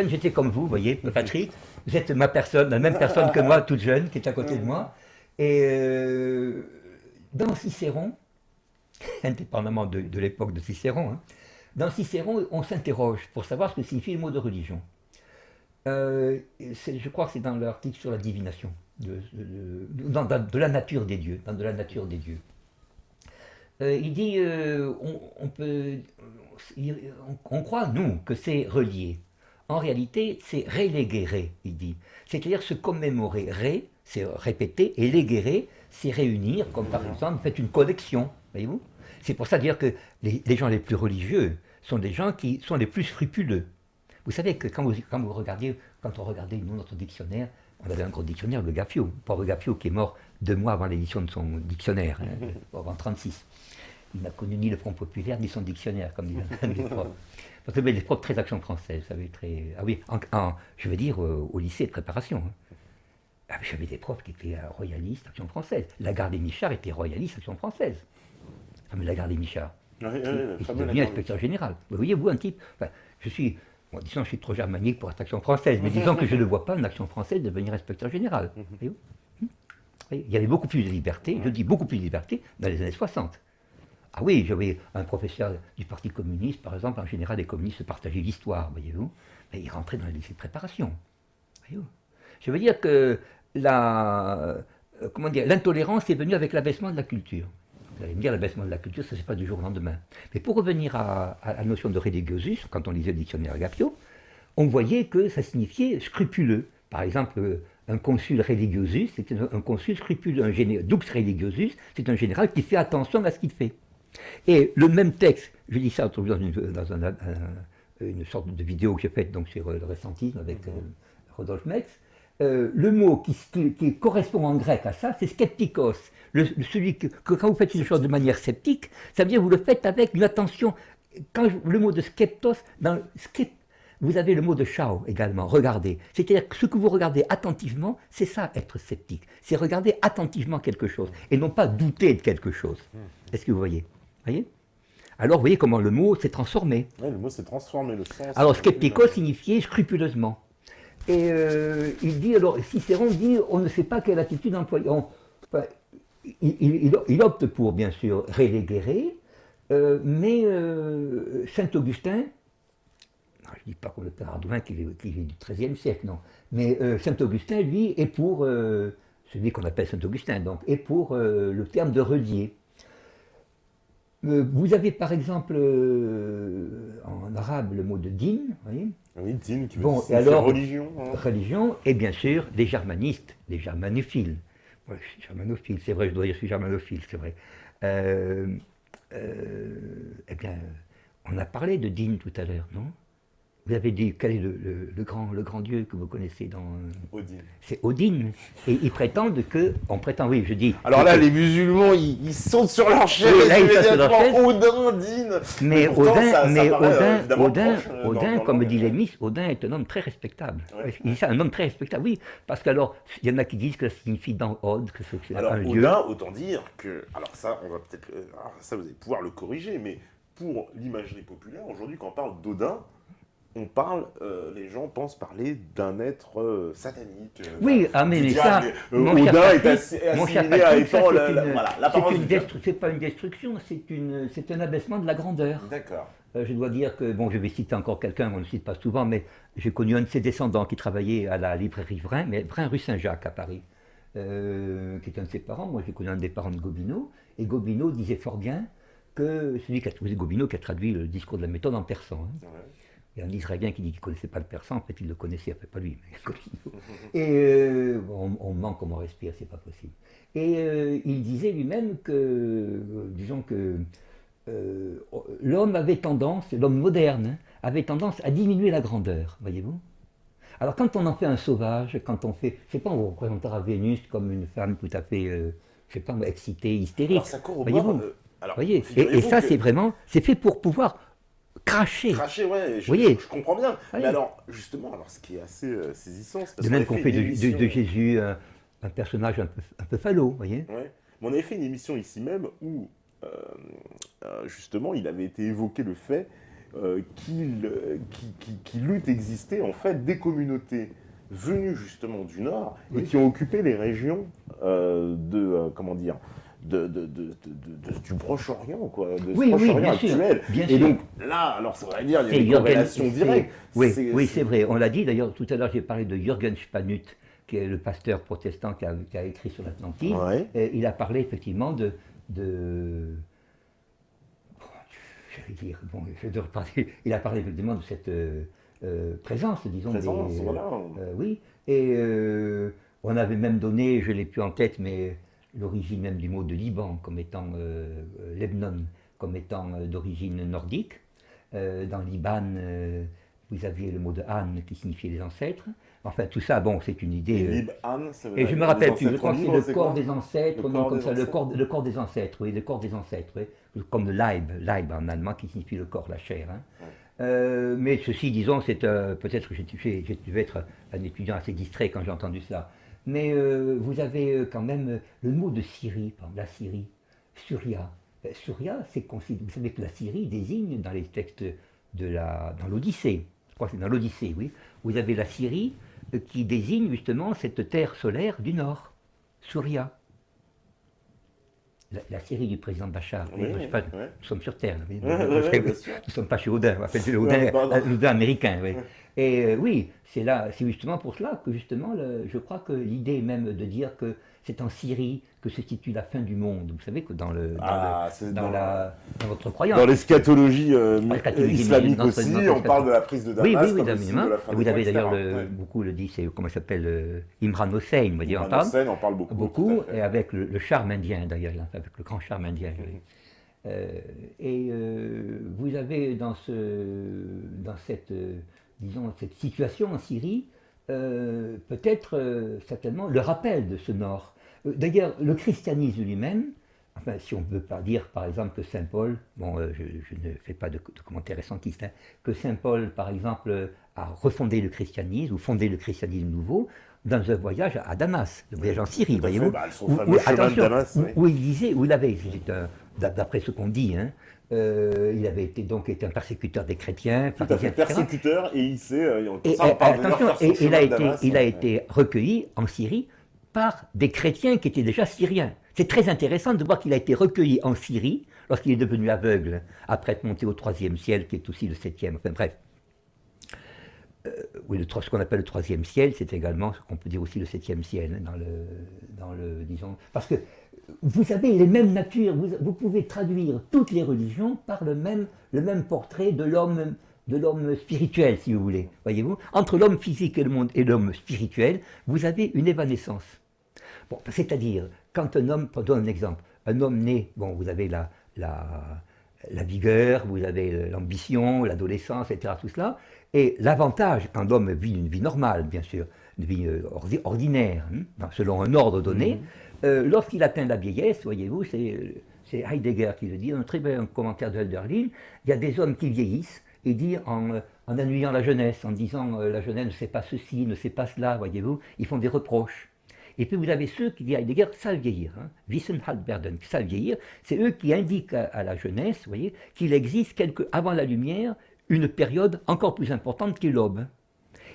J'étais comme vous, voyez, Patrick. Vous êtes ma personne, la même personne que moi, toute jeune, qui est à côté de moi. Et dans Cicéron, indépendamment de l'époque de Cicéron, hein, dans Cicéron, on s'interroge pour savoir ce que signifie le mot de religion. Je crois que c'est dans l'article sur la divination, de la nature des dieux, dans de la nature des dieux. Il dit, on croit, nous, que c'est relié. En réalité, c'est reléguer, il dit. C'est-à-dire se commémorer. C'est répéter, et léguer, c'est réunir, comme par exemple, faites une collection, voyez-vous. C'est pour ça dire que les gens les plus religieux sont des gens qui sont les plus scrupuleux. Vous savez que quand on regardait, nous, notre dictionnaire, on avait un gros dictionnaire, le Gaffio, pauvre Gaffio qui est mort 2 mois avant l'édition de son dictionnaire, hein, en 1936. Il n'a connu ni le Front populaire, ni son dictionnaire, comme disent les profs. Parce que les profs très Action française, ça avait très... Ah oui, je veux dire, au lycée de préparation. Hein. J'avais des profs qui étaient royalistes, Action française. Lagarde et Michard étaient royalistes, Action française. Enfin, Lagarde et Michard. Oui, il est devenu inspecteur général. Vous voyez, vous, un type... Enfin, disons, je suis trop germanique pour être Action française, mais disons que je ne vois pas une Action française devenir inspecteur général. Voyez-vous. Il y avait beaucoup plus de liberté, je dis beaucoup plus de liberté, dans les années 60. Ah oui, j'avais un professeur du Parti communiste, par exemple, en général, les communistes partageaient l'histoire, voyez-vous, mais il rentrait dans les lycées de préparation. Voyez-vous. Je veux dire que l'intolérance est venue avec l'abaissement de la culture. Vous allez me dire, l'abaissement de la culture, ça ne se fait pas du jour au lendemain. Mais pour revenir à la notion de religiosus, quand on lisait le dictionnaire Gaffio, on voyait que ça signifiait scrupuleux. Par exemple, un consul religiosus, c'est un consul scrupuleux. Dux religiosus, c'est un général qui fait attention à ce qu'il fait. Et le même texte, je dis ça aujourd'hui dans une sorte de vidéo que j'ai faite donc, sur le récentisme avec Rodolphe Metz, le mot qui correspond en grec à ça, c'est skeptikos. Celui que quand vous faites une chose de manière sceptique, ça veut dire que vous le faites avec une attention. Quand le mot de skeptos, vous avez le mot de chao également, regardez. C'est-à-dire que ce que vous regardez attentivement, c'est ça être sceptique. C'est regarder attentivement quelque chose et non pas douter de quelque chose. Est-ce que vous voyez? Alors vous voyez comment le mot s'est transformé. Ouais, le mot s'est transformé, le sens. Alors skeptico signifiait scrupuleusement. Et il dit, alors Cicéron dit, on ne sait pas quelle attitude employer. Enfin, il opte pour, bien sûr, relegere, mais Saint Augustin, je ne dis pas qu'on le père Ardouin qui est du XIIIe siècle, non, mais Saint Augustin, lui, est pour, celui qu'on appelle Saint Augustin, donc, est pour le terme de relier. Vous avez par exemple en arabe le mot de din, vous voyez. Oui, din, qui veut Bon, dire alors, religion. Hein. Religion, et bien sûr les germanistes, les germanophiles. Ouais, je suis germanophile, c'est vrai, je dois dire que je suis germanophile, c'est vrai. Eh bien, on a parlé de din tout à l'heure, non? Vous avez dit, quel est le grand dieu que vous connaissez dans... Odin. C'est Odin. Et ils prétendent que... On prétend, oui, je dis... Alors là, les musulmans, ils sautent sur leur chaise. Oui, là, ils sautent sur leur chaise. Odin, Odin. Mais Odin, comme dit les Lémis, Odin est un homme très respectable. Ouais. Il dit ça, un homme très respectable, oui. Parce qu'alors, il y en a qui disent que ça signifie dans Od, que c'est Alors, un Odin, dieu. autant dire que... Alors ça, on va peut-être... Alors ça, vous allez pouvoir le corriger, mais pour l'imagerie populaire, aujourd'hui, quand on parle d'Odin, on parle, les gens pensent parler d'un être satanique. Oui, mais ça, Odin est assimilé à étant l'apparence du diable. c'est pas une destruction, c'est un abaissement de la grandeur. D'accord. Je dois dire que, bon, je vais citer encore quelqu'un, on ne le cite pas souvent, mais j'ai connu un de ses descendants qui travaillait à la librairie Vrin, mais Vrin rue Saint-Jacques à Paris, qui était un de ses parents. Moi, j'ai connu un des parents de Gobineau, et Gobineau disait fort bien que celui qui a trouvé Gobineau, qui a traduit le discours de la méthode en persan. Hein. Ouais. Il y a un Israélien qui dit qu'il ne connaissait pas le persan, en fait il le connaissait, enfin pas lui, mais Gobineau. Et on manque comme on respire, c'est pas possible. Et il disait lui-même que, disons que l'homme avait tendance, l'homme moderne, avait tendance à diminuer la grandeur, voyez-vous. Alors quand on en fait un sauvage, quand on fait, je sais pas, on représentera Vénus comme une femme tout à fait, je sais pas, excitée, hystérique. Alors ça corrobore. Voyez-vous. Voyez. Et ça, c'est vraiment, c'est fait pour pouvoir cracher. Cracher, ouais, Voyez. je comprends bien. Voyez. Mais alors, justement, ce qui est assez saisissant, c'est parce De même qu'on fait de Jésus un personnage un peu falot, voyez. Ouais. Mais on avait fait une émission ici même où, justement, il avait été évoqué le fait qu'il eût existé, en fait, des communautés venues justement du Nord et qui ont occupé les régions comment dire, du Proche-Orient, quoi, du Proche-Orient actuel. Bien et sûr. donc là, alors ça voudrait dire il y a une corrélation directe. Oui, c'est vrai. On l'a dit d'ailleurs tout à l'heure. J'ai parlé de Jürgen Spanut, qui est le pasteur protestant qui a écrit sur l'Atlantide. Ouais. Et il a parlé effectivement de il a parlé effectivement de cette présence, disons. Voilà. Oui. Et on avait même donné, je ne l'ai plus en tête, mais l'origine même du mot de Liban comme étant Lebnon, comme étant d'origine nordique. Dans Liban, vous aviez le mot de Han qui signifiait les ancêtres. Enfin, tout ça, bon, c'est une idée. Et je me rappelle plus, je crois que c'est le corps des ancêtres, non, comme ça, le corps des ancêtres, oui, le corps des ancêtres, oui, comme le Leib en allemand qui signifie le corps, la chair. Hein. Ouais. Mais ceci, disons, c'est peut-être que j'ai dû être un étudiant assez distrait quand j'ai entendu ça. Mais vous avez quand même le mot de Syrie, par exemple, la Syrie, Suria. Suria, vous savez que la Syrie désigne dans les textes dans l'Odyssée, je crois que c'est dans l'Odyssée, oui, vous avez la Syrie qui désigne justement cette terre solaire du Nord, Suria. La Syrie du président Bachar, oui, nous sommes sur Terre, nous ne sommes pas chez Odin, on appelle l'Odin américain. Oui. Et oui, c'est justement pour cela que justement, je crois que l'idée même de dire que c'est en Syrie que se situe la fin du monde. Vous savez que dans votre croyance. Dans l'eschatologie islamique aussi, on parle de la prise de Damas. Oui, vous avez d'ailleurs, beaucoup le dit, c'est comment il s'appelle, Imran Hossein, on parle beaucoup. Et avec le charme indien d'ailleurs, avec le grand charme indien. Et vous avez dans cette situation en Syrie, peut-être certainement le rappel de ce Nord. D'ailleurs, le christianisme lui-même, enfin, si on ne peut pas dire par exemple que Saint Paul, bon, je ne fais pas de commentaires récentistes, hein, que Saint Paul, par exemple, a refondé le christianisme ou fondé le christianisme nouveau dans un voyage à Damas, le voyage en Syrie, voyez-vous. Son fameux chemin de Damas, où il disait, où il avait, c'était d'après ce qu'on dit, hein, il avait été un persécuteur des chrétiens, Tout à fait, pharisien, etc. persécuteur, et il s'est, Et, ça, on parle d'ailleurs attention, faire son il chemin a de été, Damas, il a ouais. été recueilli en Syrie par des chrétiens qui étaient déjà syriens. C'est très intéressant de voir qu'il a été recueilli en Syrie lorsqu'il est devenu aveugle, après être monté au troisième ciel, qui est aussi le septième. Enfin bref. Oui, ce qu'on appelle le troisième ciel, c'est également ce qu'on peut dire aussi le septième ciel, hein, disons, parce que vous avez les mêmes natures, vous pouvez traduire toutes les religions par le même portrait de l'homme spirituel, si vous voulez, voyez-vous. Entre l'homme physique et l'homme spirituel, vous avez une évanescence. Bon, c'est-à-dire, quand un homme, pour donner un exemple, un homme né, bon, vous avez la vigueur, vous avez l'ambition, l'adolescence, etc., tout cela, et l'avantage, quand l'homme vit une vie normale, bien sûr, une vie ordinaire, hein, selon un ordre donné, lorsqu'il atteint la vieillesse, voyez-vous, c'est Heidegger qui le dit, dans un très bel commentaire de Hölderlin, il y a des hommes qui vieillissent, et dit en annuyant la jeunesse, en disant la jeunesse ne sait pas ceci, ne sait pas cela, voyez-vous, ils font des reproches. Et puis vous avez ceux qui disent Heidegger, savent vieillir, hein, Wissen hat werden, savent vieillir, c'est eux qui indiquent à la jeunesse, vous voyez, qu'il existe avant la lumière une période encore plus importante qu'est l'aube.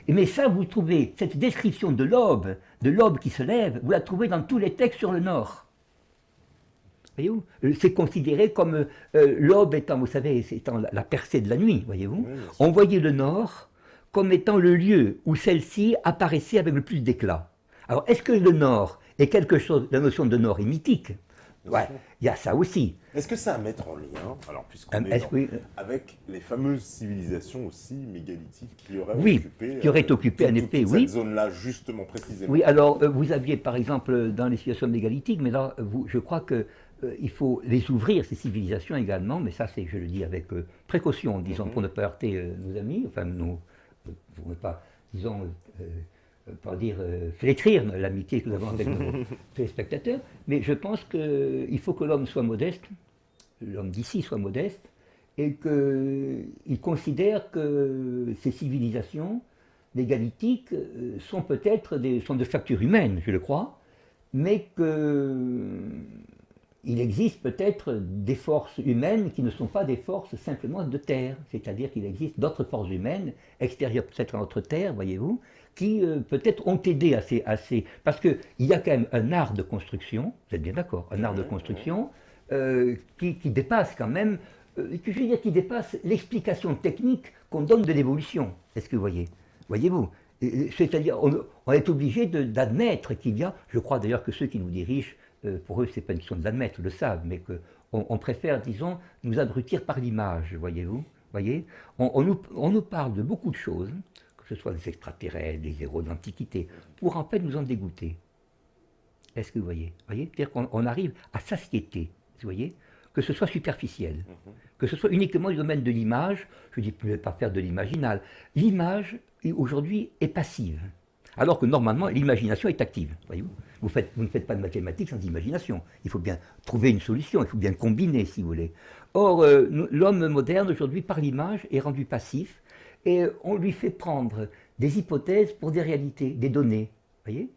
Mais ça, vous trouvez, cette description de l'aube qui se lève, vous la trouvez dans tous les textes sur le Nord. Voyez-vous, c'est considéré comme l'aube étant, vous savez, étant la percée de la nuit, voyez-vous. Oui, On voyait le Nord comme étant le lieu où celle-ci apparaissait avec le plus d'éclat. Alors, est-ce que le Nord est quelque chose, la notion de Nord est mythique? Ouais, il y a ça aussi. Est-ce que ça à mettre en lien, alors puisqu'on avec les fameuses civilisations aussi mégalithiques qui auraient occupé en effet, oui. Cette zone-là, justement, précisément. Oui, alors vous aviez par exemple dans les civilisations mégalithiques, mais là, je crois que il faut les ouvrir, ces civilisations également, mais ça, je le dis avec précaution, disons, pour ne pas heurter nos amis, enfin, pour ne pas, disons, pour dire, flétrir l'amitié que nous avons avec nos téléspectateurs, mais je pense qu'il faut que l'homme soit modeste, l'homme d'ici soit modeste, et qu'il considère que ces civilisations mégalithiques sont peut-être sont de facture humaine, je le crois, mais qu'il existe peut-être des forces humaines qui ne sont pas des forces simplement de terre, c'est-à-dire qu'il existe d'autres forces humaines, extérieures peut-être à notre terre, voyez-vous, qui peut-être ont aidé assez. Parce qu'il y a quand même un art de construction, vous êtes bien d'accord, un art de construction qui dépasse quand même, je veux dire, qui dépasse l'explication technique qu'on donne de l'évolution. Est-ce que vous voyez? Voyez-vous? C'est-à-dire, on est obligé d'admettre qu'il y a, je crois d'ailleurs que ceux qui nous dirigent, pour eux, ce n'est pas une question de l'admettre, le savent, mais qu'on préfère, disons, nous abrutir par l'image, voyez-vous? Voyez, on nous parle de beaucoup de choses, que ce soit des extraterrestres, des héros de l'Antiquité, pour en fait nous en dégoûter. Est-ce que vous voyez? C'est-à-dire qu'on arrive à satiété, vous voyez, que ce soit superficiel, que ce soit uniquement du domaine de l'image. Je ne dis plus ne pas faire de l'imaginal. L'image, aujourd'hui, est passive, alors que normalement, l'imagination est active. Voyez-vous, vous ne faites pas de mathématiques sans imagination. Il faut bien trouver une solution, il faut bien combiner, si vous voulez. Or, l'homme moderne, aujourd'hui, par l'image, est rendu passif, et on lui fait prendre des hypothèses pour des réalités, des données. Voyez,